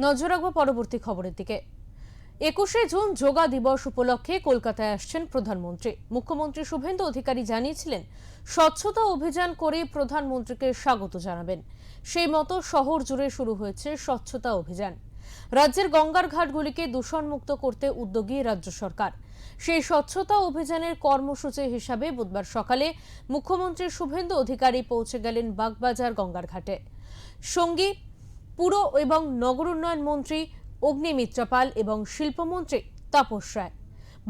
নজর রাখবো পরবর্তী খবরের দিকে। 21শে জুন যোগা দিবস উপলক্ষে কলকাতায় আসছেন প্রধানমন্ত্রী। মুখ্যমন্ত্রী শুভেন্দু অধিকারী জানিয়েছিলেন, স্বচ্ছতা অভিযান করে প্রধানমন্ত্রীকে স্বাগত জানাবেন। সেই মতো শহর জুড়ে শুরু হয়েছে স্বচ্ছতা অভিযান। রাজ্যের গঙ্গার ঘাটগুলিকে দূষণমুক্ত করতে উদ্যোগী রাজ্য সরকার। সেই স্বচ্ছতা অভিযানের কর্মসূচি হিসাবে বুধবার সকালে মুখ্যমন্ত্রী শুভেন্দু অধিকারী পৌঁছে গেলেন বাগবাজার গঙ্গার ঘাটে। সঙ্গী পুর এবং নগর উন্নয়ন মন্ত্রী অগ্নিমিত্রা পাল এবং শিল্পমন্ত্রী তাপস রায়।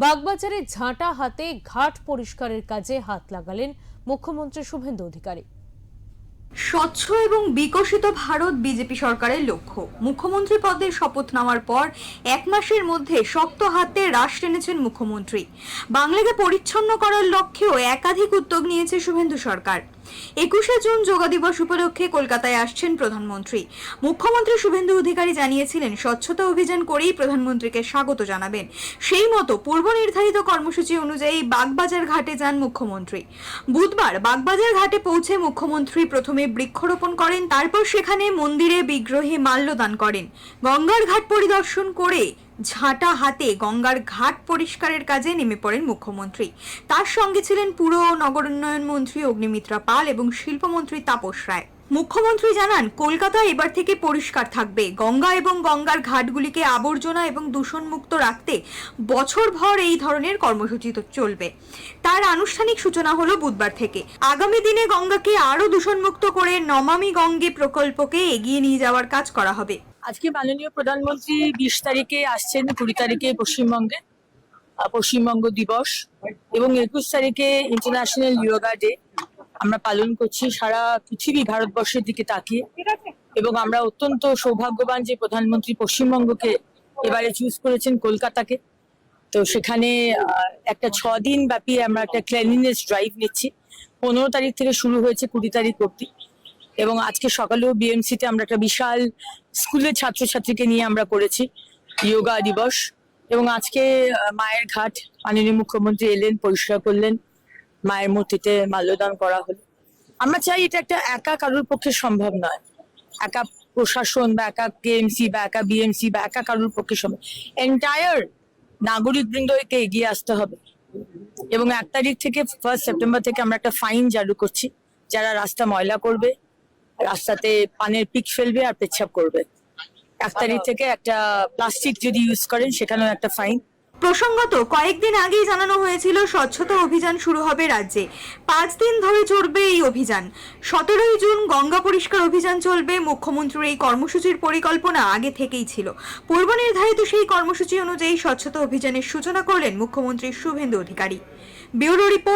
বাগবাজারে ঝাঁটা হাতে ঘাট পরিষ্কারের কাজে হাত লাগালেন মুখ্যমন্ত্রী শুভেন্দু অধিকারী। স্বচ্ছ এবং বিকশিত ভারত বিজেপি সরকারের লক্ষ্য। মুখ্যমন্ত্রী পদে শপথ নেওয়ার পর 1 মাসের মধ্যে শক্ত হাতে রাশ টেনেছেন মুখ্যমন্ত্রী। বাংলাকে পরিচ্ছন্ন করার লক্ষ্যেও একাধিক উদ্যোগ নিয়েছে শুভেন্দু সরকার। 21শে জুন যোগা দিবস উপলক্ষে কলকাতায় আসছেন প্রধানমন্ত্রী। মুখ্যমন্ত্রী শুভেন্দু অধিকারী জানিয়েছিলেন, স্বচ্ছতা অভিযান করেই প্রধানমন্ত্রীকে স্বাগত জানাবেন। সেই মতো পূর্ব নির্ধারিত কর্মসূচি অনুযায়ী বাগবাজার ঘাটে যান মুখ্যমন্ত্রী। বুধবার বাগবাজার ঘাটে পৌঁছে মুখ্যমন্ত্রী প্রথমে বৃক্ষরোপণ করেন, তারপর সেখানে মন্দিরে বিগ্রহে মাল্যদান করেন। গঙ্গার ঘাট পরিদর্শন করে ঝাঁটা হাতে গঙ্গার ঘাট পরিষ্কারের কাজে নেমে পড়েন মুখ্যমন্ত্রী। তার সঙ্গে ছিলেন পুর ও নগর উন্নয়ন মন্ত্রী অগ্নিমিত্রা পাল এবং শিল্পমন্ত্রী তাপস রায়। মুখ্যমন্ত্রী জানান, কলকাতা এবার থেকে পরিষ্কার থাকবে। গঙ্গা এবং গঙ্গার ঘাটগুলিকে আবর্জনা এবং দূষণমুক্ত রাখতে বছরভর এই ধরনের কর্মসূচি চলবে। তার আনুষ্ঠানিক সূচনা হলো বুধবার থেকে। আগামী দিনে গঙ্গাকে আরো দূষণমুক্ত করে নমামি গঙ্গে প্রকল্পকে এগিয়ে নিয়ে যাওয়ার কাজ করা হবে। আজকে মাননীয় প্রধানমন্ত্রী 20 তারিখে আসছেন, 20 তারিখে পশ্চিমবঙ্গে পশ্চিমবঙ্গ দিবস এবং 21 তারিখে ইন্টারন্যাশনাল যোগা ডে আমরা পালন করছি সারা পৃথিবী ভারতবর্ষের দিকে তাকিয়ে। এবং আমরা অত্যন্ত সৌভাগ্যবান যে প্রধানমন্ত্রী পশ্চিমবঙ্গকে এবারে চুজ করেছেন, কলকাতাকে। তো সেখানে একটা 6 দিন ব্যাপী আমরা একটা ক্লিনলিনেস ড্রাইভ নিচ্ছি। 15 তারিখ থেকে শুরু হয়েছে 20 তারিখ অব্দি। এবং আজকে সকালেও বিএমসিতে আমরা একটা বিশাল স্কুলের ছাত্রছাত্রীকে নিয়ে আমরা করেছি যোগা দিবস। এবং আজকে মায়ের ঘাট মাননীয় মুখ্যমন্ত্রী এলেন, পরিষ্কার করলেন, মায়ের মূর্তিতে মাল্যদান করা হলো। আমরা চাই এটা একটা একা কারোর পক্ষে সম্ভব নয়, একা প্রশাসন বা একা কেএমসি বা একা বিএমসি বা একা কারোর পক্ষে সম্ভব। এন্টায়ার নাগরিক বৃন্দকে এগিয়ে আসতে হবে। এবং 1 তারিখ থেকে 1 সেপ্টেম্বর থেকে আমরা একটা ফাইন চালু করছি, যারা রাস্তা ময়লা করবে, রাস্তাতে পানের পিক ফেলবে আর পেচ্ছাপ করবে। 1 তারিখ থেকে একটা প্লাস্টিক যদি ইউজ করেন সেখানেও একটা ফাইন। প্রসঙ্গত, কয়েকদিন আগেই জানানো হয়েছিল স্বচ্ছতা অভিযান শুরু হবে রাজ্যে। 5 দিন ধরে চলবে এই অভিযান। 17ই জুন গঙ্গা পরিষ্কার অভিযান চলবে। মুখ্যমন্ত্রীর এই কর্মসূচির পরিকল্পনা আগে থেকেই ছিল। পূর্ব নির্ধারিত সেই কর্মসূচি অনুযায়ী স্বচ্ছতা অভিযানের সূচনা করলেন মুখ্যমন্ত্রী শুভেন্দু অধিকারী। Bureau report.